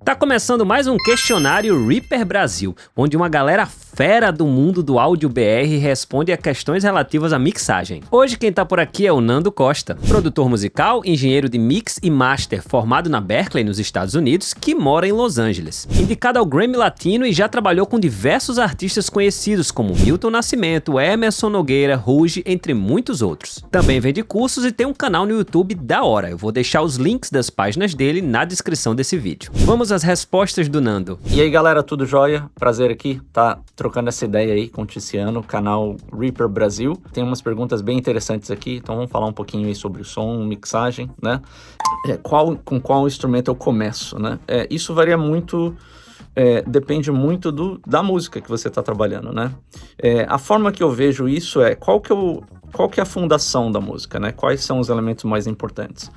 Tá começando mais um questionário Reaper Brasil, onde uma galera fera do mundo do áudio BR responde a questões relativas à mixagem. Hoje quem tá por aqui é o Nando Costa, produtor musical, engenheiro de mix e master formado na Berkeley, nos Estados Unidos, que mora em Los Angeles. Indicado ao Grammy Latino e já trabalhou com diversos artistas conhecidos como Milton Nascimento, Emerson Nogueira, Ruge, entre muitos outros. Também vende cursos e tem um canal no YouTube da hora. Eu vou deixar os links das páginas dele na descrição desse vídeo. Vamos às respostas do Nando. E aí galera, tudo jóia? Prazer aqui, tá trocando essa ideia aí com o Tiziano, canal Reaper Brasil. Tem umas perguntas bem interessantes aqui, então vamos falar um pouquinho aí sobre o som, mixagem, né? Com qual instrumento eu começo, né? Isso varia muito, depende muito da música que você está trabalhando, né? A forma que eu vejo isso qual que é a fundação da música, né? Quais são os elementos mais importantes?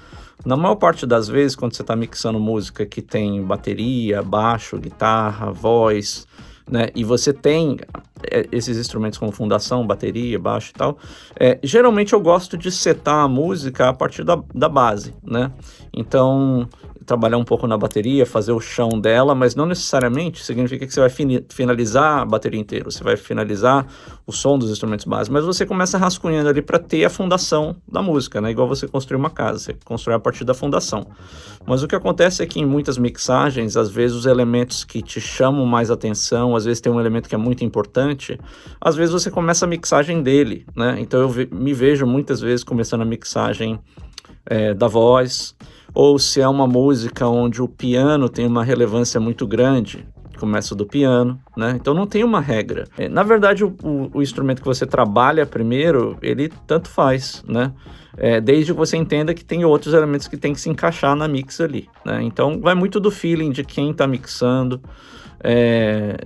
Na maior parte das vezes, quando você está mixando música que tem bateria, baixo, guitarra, voz, né, e você tem esses instrumentos como fundação, bateria, baixo e tal, geralmente eu gosto de setar a música a partir da base, né? Então, trabalhar um pouco na bateria, fazer o chão dela, mas não necessariamente significa que você vai finalizar a bateria inteira, você vai finalizar o som dos instrumentos básicos, mas você começa rascunhando ali para ter a fundação da música, né? Igual você construir uma casa, você constrói a partir da fundação. Mas o que acontece é que em muitas mixagens, às vezes os elementos que te chamam mais atenção, às vezes tem um elemento que é muito importante, às vezes você começa a mixagem dele, né? Então eu me vejo muitas vezes começando a mixagem da voz, ou se é uma música onde o piano tem uma relevância muito grande, começa do piano, né? Então não tem uma regra. Na verdade, o instrumento que você trabalha primeiro, ele tanto faz, né? Desde que você entenda que tem outros elementos que tem que se encaixar na mix ali, né? Então vai muito do feeling de quem tá mixando,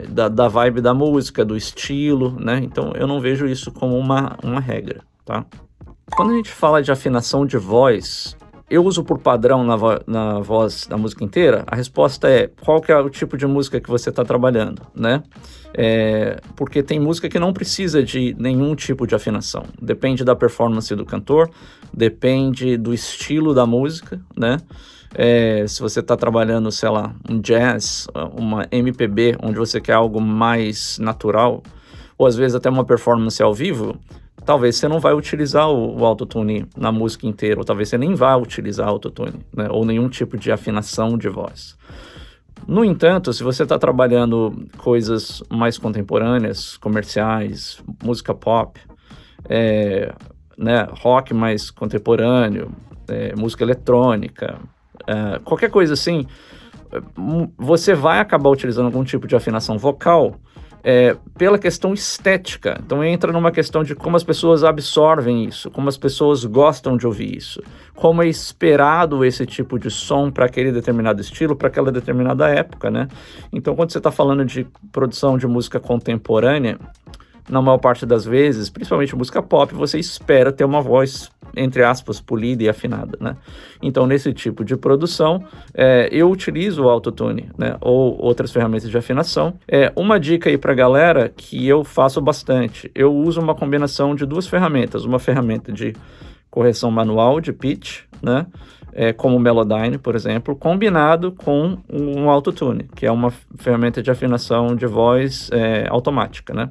da vibe da música, do estilo, né? Então eu não vejo isso como uma regra, tá? Quando a gente fala de afinação de voz, eu uso por padrão na voz da música inteira. A resposta é qual que é o tipo de música que você está trabalhando, né? Porque tem música que não precisa de nenhum tipo de afinação. Depende da performance do cantor, depende do estilo da música, né? Se você está trabalhando, sei lá, um jazz, uma MPB, onde você quer algo mais natural, ou às vezes até uma performance ao vivo, talvez você não vai utilizar o autotune na música inteira, ou talvez você nem vá utilizar autotune, né? Ou nenhum tipo de afinação de voz. No entanto, se você está trabalhando coisas mais contemporâneas, comerciais, música pop, né, rock mais contemporâneo, música eletrônica, qualquer coisa assim, você vai acabar utilizando algum tipo de afinação vocal pela questão estética. Então entra numa questão de como as pessoas absorvem isso, como as pessoas gostam de ouvir isso, como é esperado esse tipo de som para aquele determinado estilo, para aquela determinada época, né? Então quando você está falando de produção de música contemporânea, na maior parte das vezes, principalmente música pop, você espera ter uma voz, entre aspas, polida e afinada, né? Então, nesse tipo de produção, eu utilizo o autotune, né? Ou outras ferramentas de afinação. Uma dica aí pra galera que eu faço bastante, eu uso uma combinação de duas ferramentas, uma ferramenta de correção manual de pitch, né? Como o Melodyne, por exemplo, combinado com um autotune, que é uma ferramenta de afinação de voz automática, né?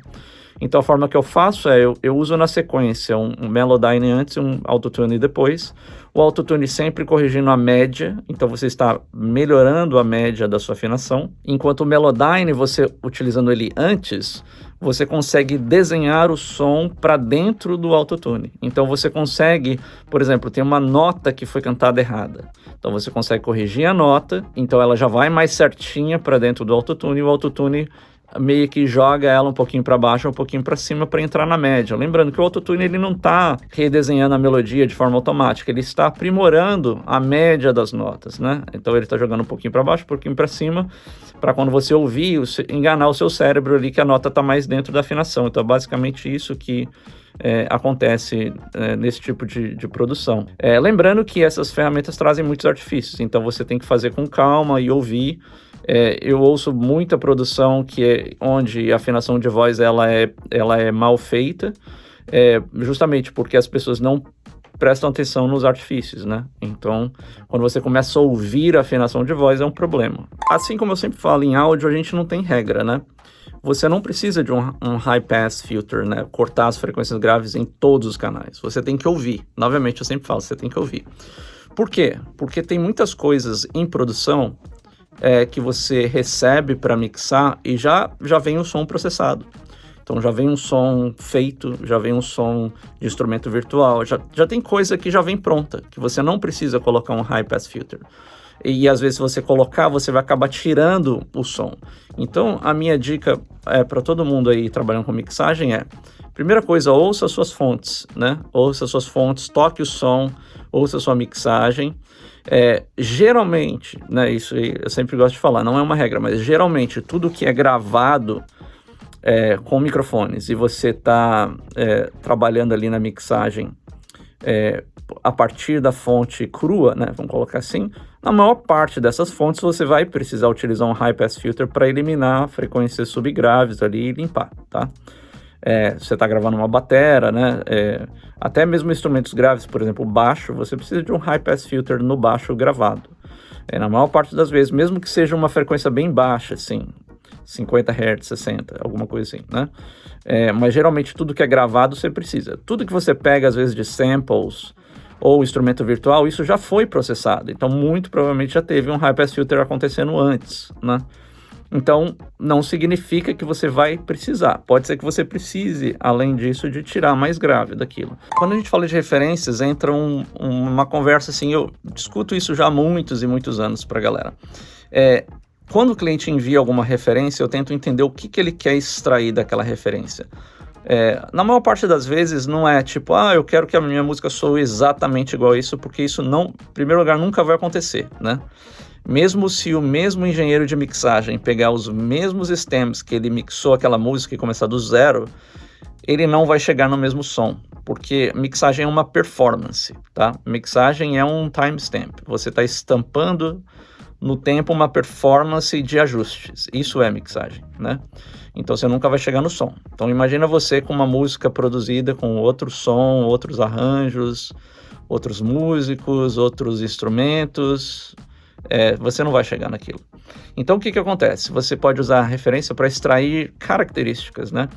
Então a forma que eu faço eu uso na sequência um Melodyne antes e um autotune depois. O autotune sempre corrigindo a média, então você está melhorando a média da sua afinação. Enquanto o Melodyne, você utilizando ele antes, você consegue desenhar o som para dentro do autotune. Então você consegue, por exemplo, tem uma nota que foi cantada errada. Então você consegue corrigir a nota, então ela já vai mais certinha para dentro do autotune e o autotune meio que joga ela um pouquinho para baixo, um pouquinho para cima para entrar na média. Lembrando que o autotune ele não está redesenhando a melodia de forma automática, ele está aprimorando a média das notas, né? Então ele está jogando um pouquinho para baixo, um pouquinho para cima, para quando você ouvir, enganar o seu cérebro ali que a nota está mais dentro da afinação. Então é basicamente isso que acontece nesse tipo de produção. Lembrando que essas ferramentas trazem muitos artifícios, então você tem que fazer com calma e ouvir. Eu ouço muita produção onde a afinação de voz ela é mal feita, justamente porque as pessoas não prestam atenção nos artifícios, né? Então, quando você começa a ouvir a afinação de voz, é um problema. Assim como eu sempre falo, em áudio a gente não tem regra, né? Você não precisa de um high pass filter, né? Cortar as frequências graves em todos os canais. Você tem que ouvir. Novamente, eu sempre falo, você tem que ouvir. Por quê? Porque tem muitas coisas em produção que você recebe para mixar e já vem o som processado. Então já vem um som feito, já vem um som de instrumento virtual, já tem coisa que já vem pronta, que você não precisa colocar um high pass filter. E às vezes se você colocar, você vai acabar tirando o som. Então a minha dica para todo mundo aí trabalhando com mixagem primeira coisa, ouça as suas fontes, né? Ouça as suas fontes, toque o som, ouça a sua mixagem. Geralmente, né, isso eu sempre gosto de falar, não é uma regra, mas geralmente tudo que é gravado com microfones e você está trabalhando ali na mixagem a partir da fonte crua, né, vamos colocar assim, na maior parte dessas fontes você vai precisar utilizar um high pass filter para eliminar frequências subgraves ali e limpar, tá? Você está gravando uma batera, né? Até mesmo instrumentos graves, por exemplo, baixo, você precisa de um high pass filter no baixo gravado. Na maior parte das vezes, mesmo que seja uma frequência bem baixa, assim, 50 Hz, 60, alguma coisa assim, né? Mas geralmente tudo que é gravado você precisa. Tudo que você pega, às vezes, de samples ou instrumento virtual, isso já foi processado. Então, muito provavelmente já teve um high pass filter acontecendo antes, né? Então, não significa que você vai precisar. Pode ser que você precise, além disso, de tirar mais grave daquilo. Quando a gente fala de referências, entra uma conversa assim, eu discuto isso já há muitos e muitos anos para a galera. Quando o cliente envia alguma referência, eu tento entender o que ele quer extrair daquela referência. Na maior parte das vezes não é tipo, eu quero que a minha música soe exatamente igual a isso, porque isso não, em primeiro lugar, nunca vai acontecer, né? Mesmo se o mesmo engenheiro de mixagem pegar os mesmos stems que ele mixou aquela música e começar do zero, ele não vai chegar no mesmo som, porque mixagem é uma performance, tá? Mixagem é um timestamp, você está estampando no tempo uma performance de ajustes, isso é mixagem, né? Então você nunca vai chegar no som. Então imagina você com uma música produzida com outro som, outros arranjos, outros músicos, outros instrumentos, você não vai chegar naquilo. Então o que acontece? Você pode usar a referência para extrair características, né?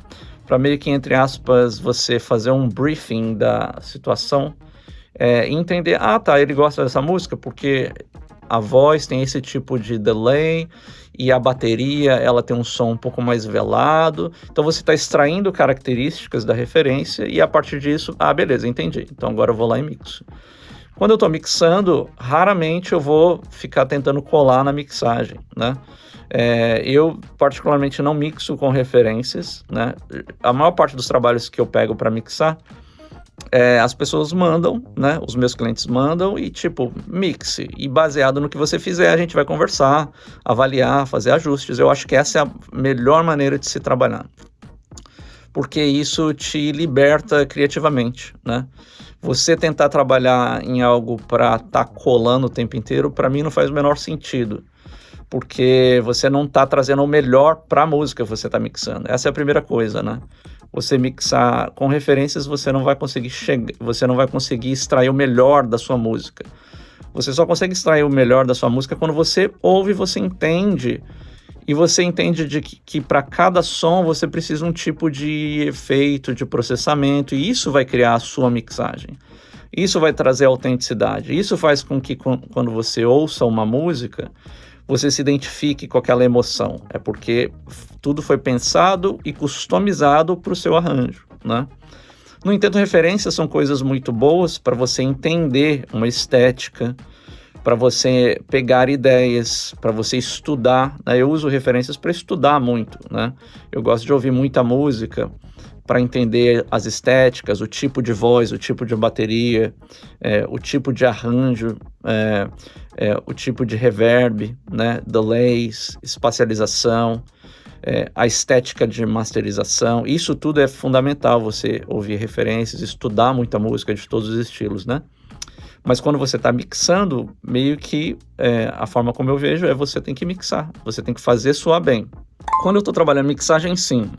Para meio que, entre aspas, você fazer um briefing da situação e entender, ele gosta dessa música porque a voz tem esse tipo de delay e a bateria ela tem um som um pouco mais velado. Então você está extraindo características da referência e a partir disso, beleza, entendi. Então agora eu vou lá e mixo. Quando eu estou mixando, raramente eu vou ficar tentando colar na mixagem, né? Eu particularmente não mixo com referências, né? A maior parte dos trabalhos que eu pego para mixar, as pessoas mandam, né? Os meus clientes mandam e tipo, mixe. E baseado no que você fizer, a gente vai conversar, avaliar, fazer ajustes. Eu acho que essa é a melhor maneira de se trabalhar, porque isso te liberta criativamente, né? Você tentar trabalhar em algo para estar colando o tempo inteiro, para mim não faz o menor sentido, porque você não está trazendo o melhor para a música que você está mixando. Essa é a primeira coisa, né? Você mixar com referências, você não vai conseguir extrair o melhor da sua música. Você só consegue extrair o melhor da sua música quando você ouve, você entende. E você entende de que para cada som você precisa um tipo de efeito, de processamento, e isso vai criar a sua mixagem. Isso vai trazer autenticidade. Isso faz com que quando você ouça uma música, você se identifique com aquela emoção. É porque tudo foi pensado e customizado para o seu arranjo, né? No entanto, referências são coisas muito boas para você entender uma estética, para você pegar ideias, para você estudar, né? Eu uso referências para estudar muito, né? Eu gosto de ouvir muita música para entender as estéticas, o tipo de voz, o tipo de bateria, o tipo de arranjo, o tipo de reverb, né? Delays, espacialização, a estética de masterização. Isso tudo é fundamental, você ouvir referências, estudar muita música de todos os estilos, né? Mas quando você está mixando, meio que a forma como eu vejo você tem que mixar, você tem que fazer soar bem. Quando eu estou trabalhando mixagem, sim,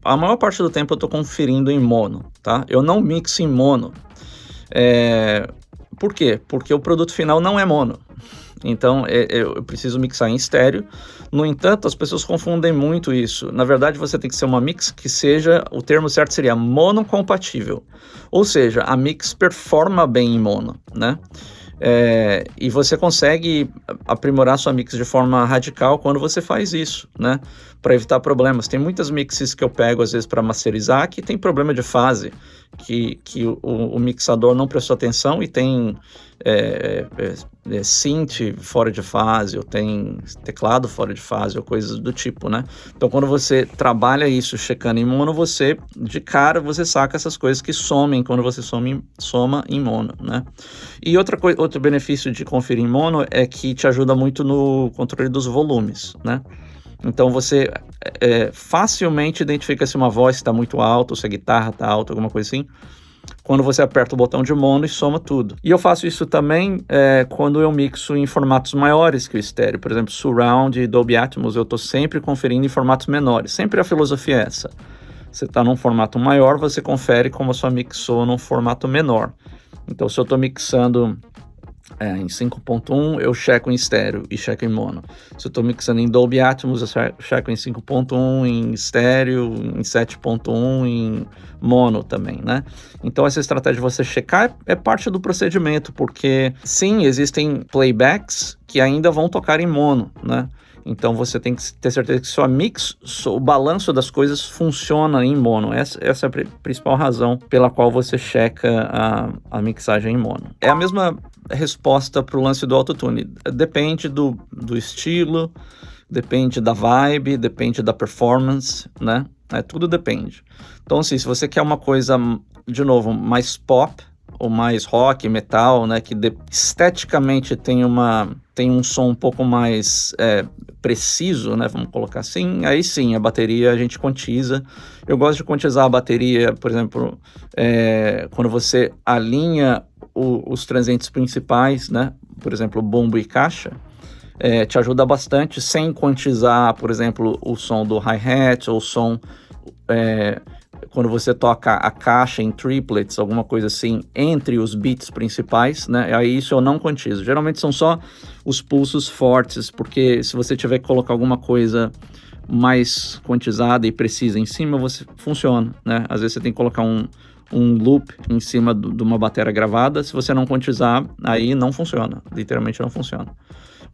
a maior parte do tempo eu estou conferindo em mono, tá? Eu não mixo em mono. Por quê? Porque o produto final não é mono. Então, eu preciso mixar em estéreo. No entanto, as pessoas confundem muito isso. Na verdade, você tem que ser uma mix que seja, o termo certo seria monocompatível. Ou seja, a mix performa bem em mono, né? E você consegue aprimorar sua mix de forma radical quando você faz isso, né? Para evitar problemas. Tem muitas mixes que eu pego às vezes para masterizar que tem problema de fase, que o mixador não prestou atenção e tem synth fora de fase, ou tem teclado fora de fase, ou coisas do tipo, né? Então, quando você trabalha isso checando em mono, de cara, você saca essas coisas que somem quando você soma em mono, né? E outro benefício de conferir em mono é que te ajuda muito no controle dos volumes, né? Então você facilmente identifica se uma voz está muito alta, ou se a guitarra está alta, alguma coisa assim, quando você aperta o botão de mono e soma tudo. E eu faço isso também quando eu mixo em formatos maiores que o estéreo. Por exemplo, Surround e Dolby Atmos, eu estou sempre conferindo em formatos menores. Sempre a filosofia é essa. Você está num formato maior, você confere como a sua mix soa num formato menor. Então, se eu estou mixando em 5.1, eu checo em estéreo e checo em mono. Se eu estou mixando em Dolby Atmos, eu checo em 5.1, em estéreo, em 7.1, em mono também, né? Então essa estratégia de você checar é parte do procedimento, porque sim, existem playbacks que ainda vão tocar em mono, né? Então você tem que ter certeza que sua mix, o balanço das coisas funciona em mono. Essa é a principal razão pela qual você checa a mixagem em mono. É a mesma resposta para o lance do autotune. Depende do estilo, depende da vibe, depende da performance, né? Tudo depende. Então, assim, se você quer uma coisa, de novo, mais pop, ou mais rock, metal, né, que esteticamente tem um som um pouco mais preciso, né, vamos colocar assim, aí sim, a bateria a gente quantiza. Eu gosto de quantizar a bateria, por exemplo, quando você alinha os transientes principais, né, por exemplo, bumbo e caixa, te ajuda bastante sem quantizar, por exemplo, o som do hi-hat, ou o som... quando você toca a caixa em triplets, alguma coisa assim, entre os beats principais, né? Aí isso eu não quantizo. Geralmente são só os pulsos fortes, porque se você tiver que colocar alguma coisa mais quantizada e precisa em cima, funciona, né? Às vezes você tem que colocar um loop em cima de uma bateria gravada. Se você não quantizar, aí não funciona. Literalmente não funciona.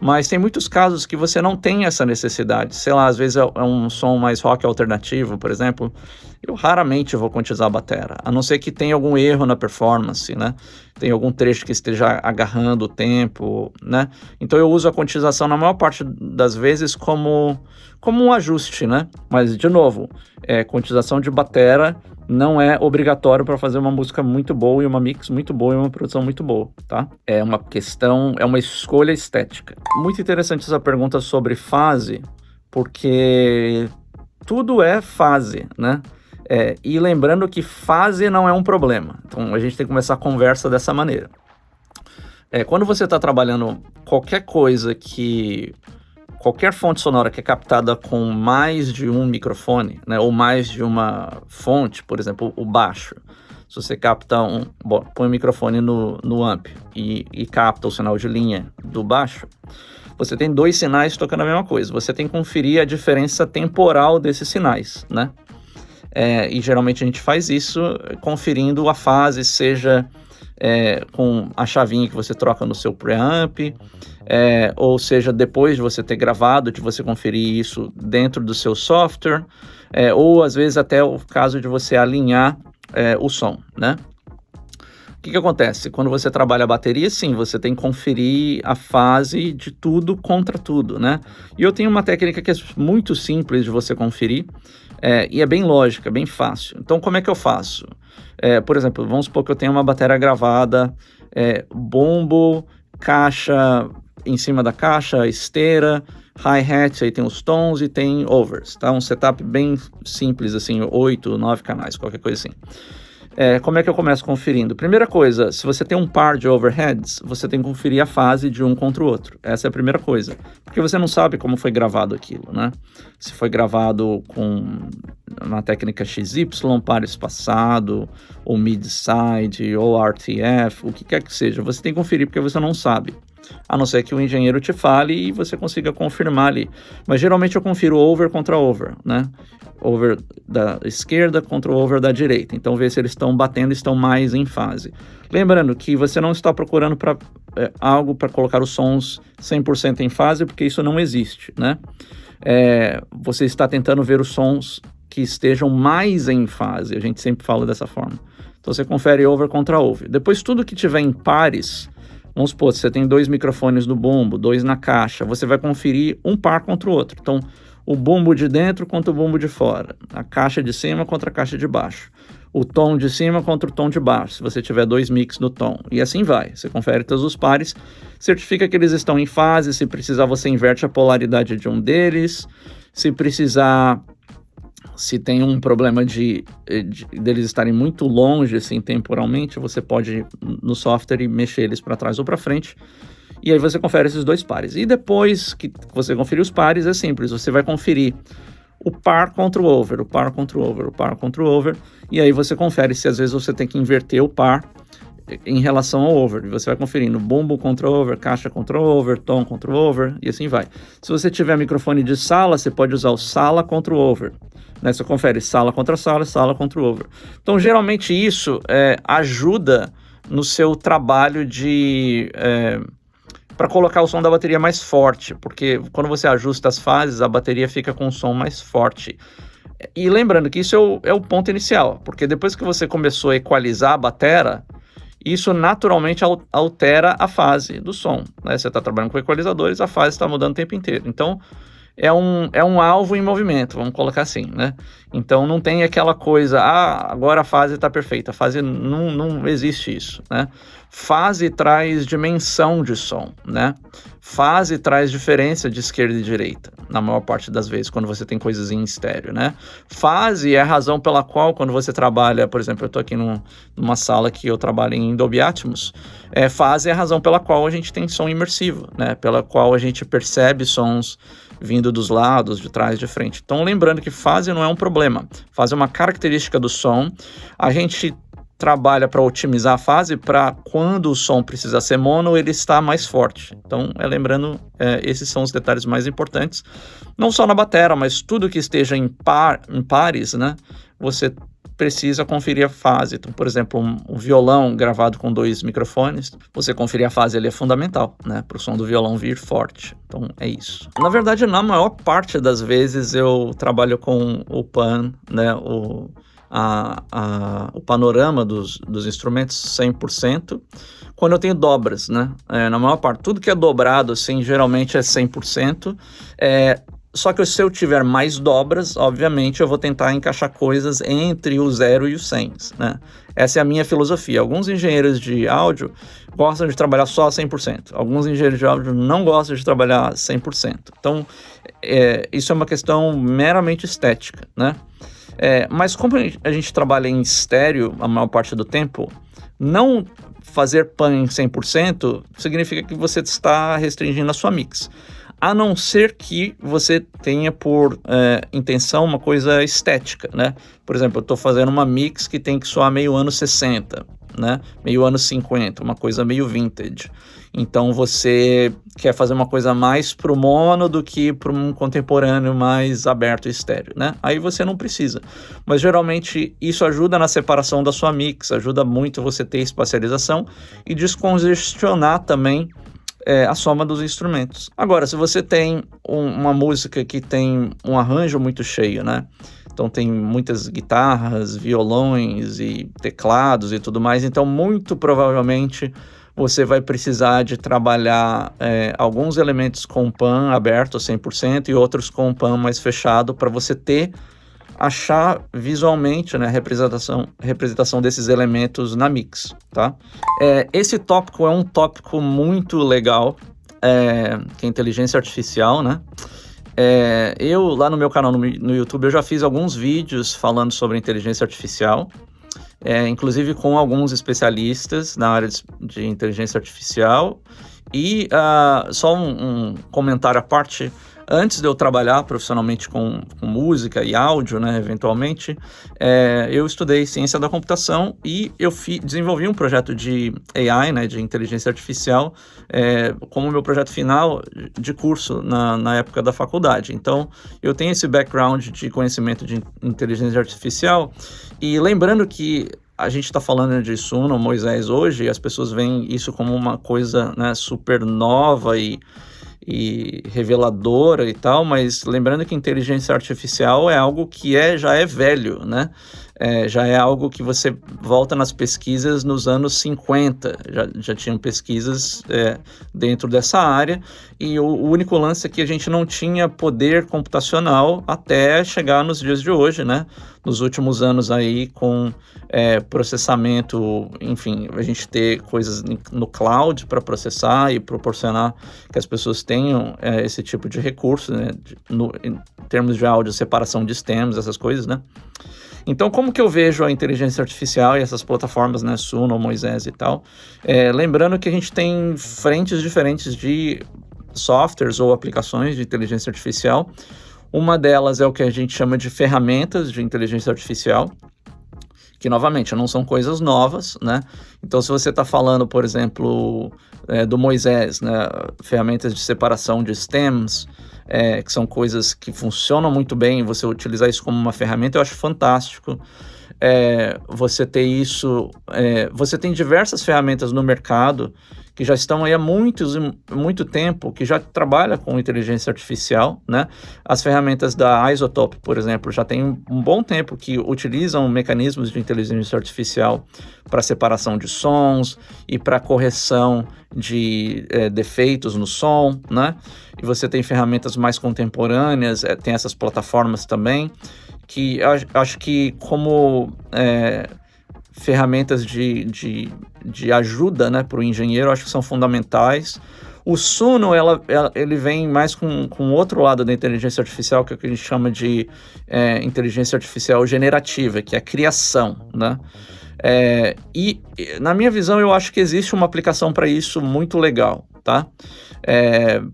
Mas tem muitos casos que você não tem essa necessidade. Sei lá, às vezes é um som mais rock alternativo, por exemplo. Eu raramente vou quantizar a bateria, a não ser que tenha algum erro na performance, né? Tem algum trecho que esteja agarrando o tempo, né? Então eu uso a quantização na maior parte das vezes como um ajuste, né? Mas, de novo, quantização de bateria não é obrigatório para fazer uma música muito boa e uma mix muito boa e uma produção muito boa, tá? É uma escolha estética. Muito interessante essa pergunta sobre fase, porque tudo é fase, né? E lembrando que fase não é um problema. Então a gente tem que começar a conversa dessa maneira. Quando você está trabalhando qualquer fonte sonora que é captada com mais de um microfone, né, ou mais de uma fonte, por exemplo, o baixo. Se você capta põe o microfone no amp e capta o sinal de linha do baixo, você tem dois sinais tocando a mesma coisa. Você tem que conferir a diferença temporal desses sinais, né? E geralmente a gente faz isso conferindo a fase, seja com a chavinha que você troca no seu preamp, ou seja, depois de você ter gravado, de você conferir isso dentro do seu software, ou às vezes até o caso de você alinhar o som, né? O que acontece? Quando você trabalha a bateria, sim, você tem que conferir a fase de tudo contra tudo, né? E eu tenho uma técnica que é muito simples de você conferir, e é bem lógica, bem fácil. Então, como é que eu faço? Por exemplo, vamos supor que eu tenho uma bateria gravada, bombo, caixa em cima da caixa, esteira, hi-hat, aí tem os tons e tem overs, tá? Um setup bem simples, assim, 8, 9 canais, qualquer coisa assim. Como é que eu começo conferindo? Primeira coisa, se você tem um par de overheads, você tem que conferir a fase de um contra o outro. Essa é a primeira coisa. Porque você não sabe como foi gravado aquilo, né? Se foi gravado com uma técnica XY, par espaçado, ou mid-side, ou RTF, o que quer que seja. Você tem que conferir porque você não sabe. A não ser que o engenheiro te fale e você consiga confirmar ali. Mas geralmente eu confiro over contra over, né? Over da esquerda contra o over da direita. Então, ver se eles estão batendo, estão mais em fase. Lembrando que você não está procurando algo para colocar os sons 100% em fase, porque isso não existe, né? Você está tentando ver os sons que estejam mais em fase. A gente sempre fala dessa forma. Então, você confere over contra over. Depois, tudo que tiver em pares, vamos supor, você tem 2 microfones no bumbo, 2 na caixa, você vai conferir um par contra o outro. Então, o bumbo de dentro contra o bumbo de fora, a caixa de cima contra a caixa de baixo, o tom de cima contra o tom de baixo, se você tiver 2 mix no tom, e assim vai. Você confere todos os pares, certifica que eles estão em fase, se precisar você inverte a polaridade de um deles, se precisar, se tem um problema deles estarem muito longe, assim, temporalmente, você pode ir no software e mexer eles para trás ou para frente. E aí você confere esses 2 pares. E depois que você conferir os pares, é simples. Você vai conferir o par contra o over, o par contra o over, o par contra o over. E aí você confere se às vezes você tem que inverter o par em relação ao over. E você vai conferindo bumbo contra over, caixa contra over, tom contra over, e assim vai. Se você tiver microfone de sala, você pode usar o sala contra o over. Né? Você confere sala contra sala, sala contra o over. Então, geralmente isso ajuda no seu trabalho para colocar o som da bateria mais forte, porque quando você ajusta as fases, a bateria fica com um som mais forte. E lembrando que isso é o ponto inicial, porque depois que você começou a equalizar a batera, isso naturalmente altera a fase do som. Né? Você está trabalhando com equalizadores, a fase está mudando o tempo inteiro. Então, é um alvo em movimento, vamos colocar assim, né? Então, não tem aquela coisa, agora a fase está perfeita. A fase não existe isso, né? Fase traz dimensão de som, né? Fase traz diferença de esquerda e direita, na maior parte das vezes, quando você tem coisas em estéreo, né? Fase é a razão pela qual, quando você trabalha, por exemplo, eu estou aqui numa sala que eu trabalho em Dolby Atmos, fase é a razão pela qual a gente tem som imersivo, né? Pela qual a gente percebe sons vindo dos lados, de trás, de frente. Então, lembrando que fase não é um problema. Fase é uma característica do som. A gente trabalha para otimizar a fase para quando o som precisa ser mono, ele está mais forte. Então, lembrando, esses são os detalhes mais importantes. Não só na bateria, mas tudo que esteja em pares, né? Você precisa conferir a fase. Então, por exemplo, um violão gravado com 2 microfones, você conferir a fase, ele é fundamental, né? Para o som do violão vir forte. Então, é isso. Na verdade, na maior parte das vezes, eu trabalho com o pan, né? O panorama dos instrumentos 100%, quando eu tenho dobras, né? Na maior parte, tudo que é dobrado, assim, geralmente é 100%. Só que se eu tiver mais dobras, obviamente eu vou tentar encaixar coisas entre o 0 e o 100, né? Essa é a minha filosofia. Alguns engenheiros de áudio gostam de trabalhar só 100%. Alguns engenheiros de áudio não gostam de trabalhar 100%. Então, isso é uma questão meramente estética, né? Mas como a gente trabalha em estéreo a maior parte do tempo, não fazer pan em 100% significa que você está restringindo a sua mix. A não ser que você tenha por intenção uma coisa estética, né? Por exemplo, eu estou fazendo uma mix que tem que soar meio anos 60, né? Meio anos 50, uma coisa meio vintage. Então você quer fazer uma coisa mais pro mono do que para um contemporâneo mais aberto e estéreo, né? Aí você não precisa. Mas geralmente isso ajuda na separação da sua mix, ajuda muito você ter espacialização e descongestionar também a soma dos instrumentos. Agora, se você tem uma música que tem um arranjo muito cheio, né? Então tem muitas guitarras, violões e teclados e tudo mais, então muito provavelmente você vai precisar de trabalhar alguns elementos com pan aberto a 100% e outros com pan mais fechado para você achar visualmente, né, representação desses elementos na mix, tá? Esse tópico é um tópico muito legal, que é inteligência artificial, né? Eu, lá no meu canal no YouTube, eu já fiz alguns vídeos falando sobre inteligência artificial. inclusive com alguns especialistas na área de inteligência artificial. E só um comentário à parte. Antes de eu trabalhar profissionalmente com música e áudio, né, eventualmente, eu estudei ciência da computação e eu desenvolvi um projeto de AI, né, de inteligência artificial, como meu projeto final de curso na época da faculdade. Então, eu tenho esse background de conhecimento de inteligência artificial e lembrando que a gente está falando de Suno, Moisés hoje, e as pessoas veem isso como uma coisa, né, super nova e reveladora e tal, mas lembrando que inteligência artificial é algo que já é velho, né? Já é algo que você volta nas pesquisas nos anos 50, já tinham pesquisas dentro dessa área, e o único lance é que a gente não tinha poder computacional até chegar nos dias de hoje, né? Nos últimos anos aí com processamento, enfim, a gente ter coisas no cloud para processar e proporcionar que as pessoas tenham esse tipo de recurso, né? Em termos de áudio, separação de stems, essas coisas, né? Então, como que eu vejo a inteligência artificial e essas plataformas, né, Suno, Moisés e tal? Lembrando que a gente tem frentes diferentes de softwares ou aplicações de inteligência artificial. Uma delas é o que a gente chama de ferramentas de inteligência artificial, que, novamente, não são coisas novas, né? Então, se você está falando, por exemplo, do Moisés, né, ferramentas de separação de stems, que são coisas que funcionam muito bem, você utilizar isso como uma ferramenta, eu acho fantástico. Você ter isso... você tem diversas ferramentas no mercado que já estão aí há muito tempo, que já trabalha com inteligência artificial, né? As ferramentas da Isotope, por exemplo, já tem um bom tempo que utilizam mecanismos de inteligência artificial para separação de sons e para correção de defeitos no som, né? E você tem ferramentas mais contemporâneas, tem essas plataformas também, que eu acho que como ferramentas de ajuda, né, para o engenheiro, acho que são fundamentais. O Suno, ele vem mais com outro lado da inteligência artificial, que é o que a gente chama de inteligência artificial generativa, que é a criação, né? E, na minha visão, eu acho que existe uma aplicação para isso muito legal, tá?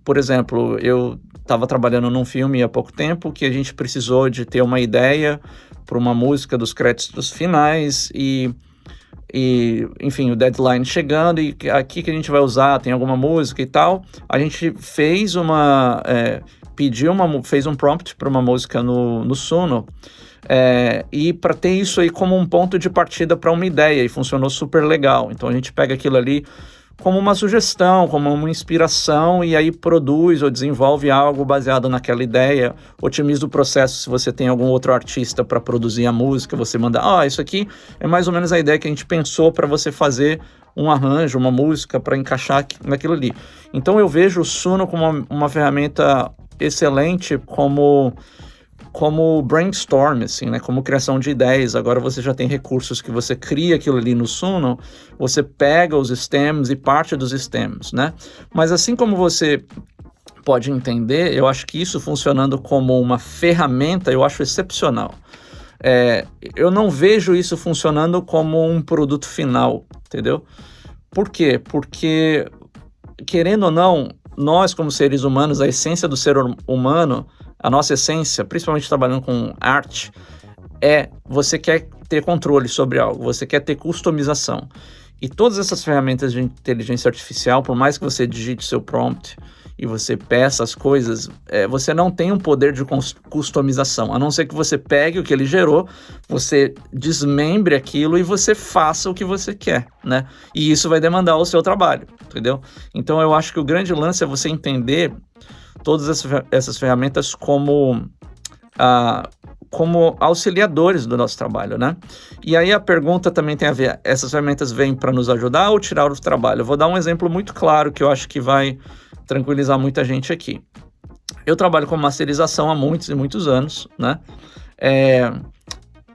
Por exemplo, eu estava trabalhando num filme há pouco tempo que a gente precisou de ter uma ideia para uma música dos créditos finais e enfim, o deadline chegando e aqui que a gente vai usar, tem alguma música e tal. A gente fez fez um prompt para uma música no Suno e para ter isso aí como um ponto de partida para uma ideia, e funcionou super legal. Então a gente pega aquilo ali como uma sugestão, como uma inspiração, e aí produz ou desenvolve algo baseado naquela ideia, otimiza o processo. Se você tem algum outro artista para produzir a música, você manda, isso aqui é mais ou menos a ideia que a gente pensou para você fazer um arranjo, uma música para encaixar naquilo ali. Então eu vejo o Suno como uma ferramenta excelente como brainstorm, assim, né? Como criação de ideias. Agora você já tem recursos que você cria aquilo ali no Suno, você pega os stems e parte dos stems, né? Mas assim como você pode entender, eu acho que isso funcionando como uma ferramenta, eu acho excepcional. Eu não vejo isso funcionando como um produto final, entendeu? Por quê? Porque, querendo ou não, nós como seres humanos, a essência do ser humano, a nossa essência, principalmente trabalhando com arte, você quer ter controle sobre algo, você quer ter customização. E todas essas ferramentas de inteligência artificial, por mais que você digite seu prompt e você peça as coisas, você não tem um poder de customização, a não ser que você pegue o que ele gerou, você desmembre aquilo e você faça o que você quer, né? E isso vai demandar o seu trabalho, entendeu? Então eu acho que o grande lance é você entender todas essas ferramentas como auxiliadores do nosso trabalho, né? E aí a pergunta também tem a ver, essas ferramentas vêm para nos ajudar ou tirar o trabalho? Eu vou dar um exemplo muito claro que eu acho que vai tranquilizar muita gente aqui. Eu trabalho com masterização há muitos e muitos anos, né?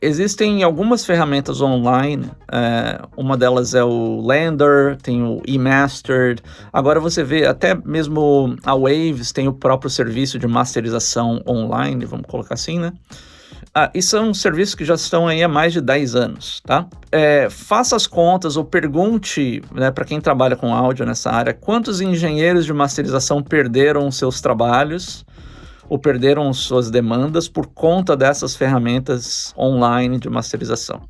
Existem algumas ferramentas online, uma delas é o Blender, tem o eMastered. Agora você vê, até mesmo a Waves tem o próprio serviço de masterização online, vamos colocar assim, né? Isso é um serviço que já estão aí há mais de 10 anos, tá? Faça as contas ou pergunte, né, para quem trabalha com áudio nessa área, quantos engenheiros de masterização perderam seus trabalhos ou perderam suas demandas por conta dessas ferramentas online de masterização.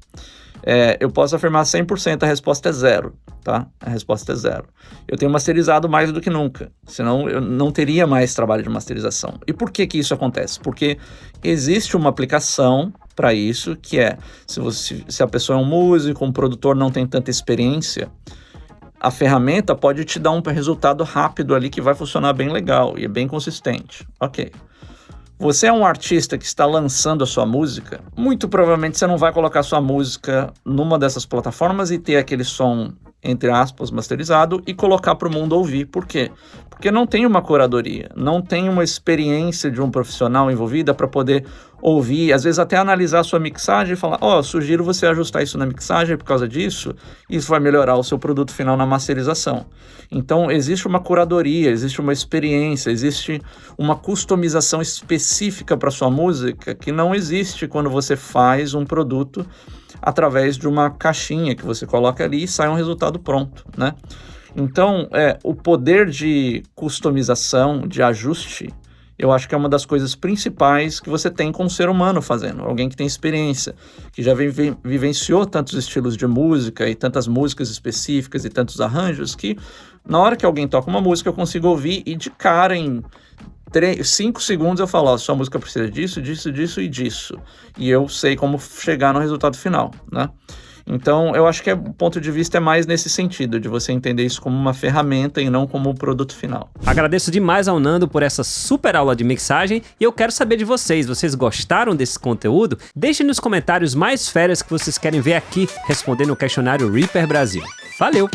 Eu posso afirmar 100%, a resposta é zero, tá? A resposta é zero. Eu tenho masterizado mais do que nunca, senão eu não teria mais trabalho de masterização. E por que isso acontece? Porque existe uma aplicação para isso, que se a pessoa é um músico, um produtor, não tem tanta experiência, a ferramenta pode te dar um resultado rápido ali que vai funcionar bem legal e é bem consistente. Ok. Você é um artista que está lançando a sua música, muito provavelmente você não vai colocar sua música numa dessas plataformas e ter aquele som, entre aspas, masterizado e colocar para o mundo ouvir. Por quê? Porque não tem uma curadoria, não tem uma experiência de um profissional envolvida para poder ouvir, às vezes até analisar a sua mixagem e falar, sugiro você ajustar isso na mixagem por causa disso, isso vai melhorar o seu produto final na masterização. Então, existe uma curadoria, existe uma experiência, existe uma customização específica para sua música que não existe quando você faz um produto através de uma caixinha que você coloca ali e sai um resultado pronto, né? Então, o poder de customização, de ajuste, eu acho que é uma das coisas principais que você tem com um ser humano fazendo. Alguém que tem experiência, que já vivenciou tantos estilos de música e tantas músicas específicas e tantos arranjos, que na hora que alguém toca uma música eu consigo ouvir e de cara em 5 segundos eu falo, sua música precisa disso, disso, disso e disso. E eu sei como chegar no resultado final, né? Então, eu acho que o ponto de vista é mais nesse sentido, de você entender isso como uma ferramenta e não como um produto final. Agradeço demais ao Nando por essa super aula de mixagem e eu quero saber de vocês. Vocês gostaram desse conteúdo? Deixem nos comentários mais férias que vocês querem ver aqui respondendo o questionário Reaper Brasil. Valeu!